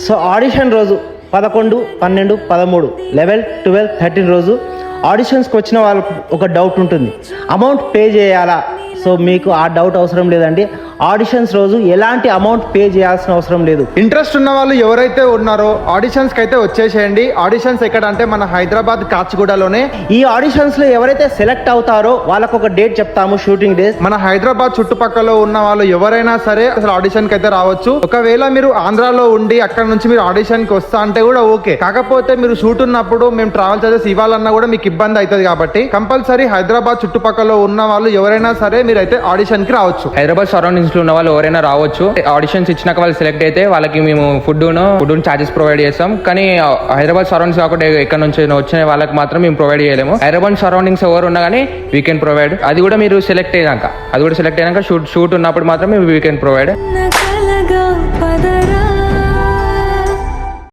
So audition రోజు 11, 12, 13, 11, 12, 13 రోజు ఆడిషన్స్కి వచ్చిన వాళ్ళకు ఒక డౌట్ ఉంటుంది, అమౌంట్ పే చేయాలా? సో మీకు ఆ డౌట్ అవసరం లేదండి. ఆడిషన్స్ రోజు ఎలాంటి అమౌంట్ పే చేయాల్సిన అవసరం లేదు. ఇంట్రెస్ట్ ఉన్న వాళ్ళు ఎవరైతే ఉన్నారో ఆడిషన్స్కి అయితే వచ్చేసేయండి. ఆడిషన్స్ ఎక్కడ అంటే మన హైదరాబాద్ కాచిగూడలోనే. ఈ ఆడిషన్స్లో ఎవరైతే సెలెక్ట్ అవుతారో వాళ్ళకు ఒక డేట్ చెప్తాము, షూటింగ్ డేస్. మన హైదరాబాద్ చుట్టుపక్కల ఉన్న వాళ్ళు ఎవరైనా సరే అసలు ఆడిషన్కి అయితే రావచ్చు. ఒకవేళ మీరు ఆంధ్రాలో ఉండి అక్కడ నుంచి మీరు ఆడిషన్కి వస్తా అంటే కూడా ఓకే. కాకపోతే మీరు షూట్ ఉన్నప్పుడు మేము ట్రావెల్ చార్జెస్ ఇవ్వాలన్నా కూడా మీకు ఇబ్బంది అవుతుంది కాబట్టి కంపల్సరీ హైదరాబాద్ చుట్టుపక్కల ఉన్న వాళ్ళు ఎవరైనా సరే మీరైతే ఆడిషన్కి రావచ్చు. హైదరాబాద్ సరౌండింగ్స్ లో ఉన్న వాళ్ళు ఎవరైనా రావచ్చు. ఆడిషన్స్ ఇచ్చినాక వాళ్ళు సెలెక్ట్ అయితే వాళ్ళకి మేము ఫుడ్ చార్జెస్ ప్రొవైడ్ చేస్తాం. కానీ హైదరాబాద్ సరౌండింగ్స్ కాకుండా ఎక్కడ నుంచి వచ్చిన వాళ్ళకి మాత్రం మేము ప్రొవైడ్ చేయలేము. హైదరాబాద్ సరౌండింగ్స్ ఎవరు ఉన్నా కానీ వీ కెన్ ప్రొవైడ్. అది కూడా మీరు సెలెక్ట్ అయినాక షూట్ ఉన్నప్పుడు మాత్రం వీ కెన్ ప్రొవైడ్.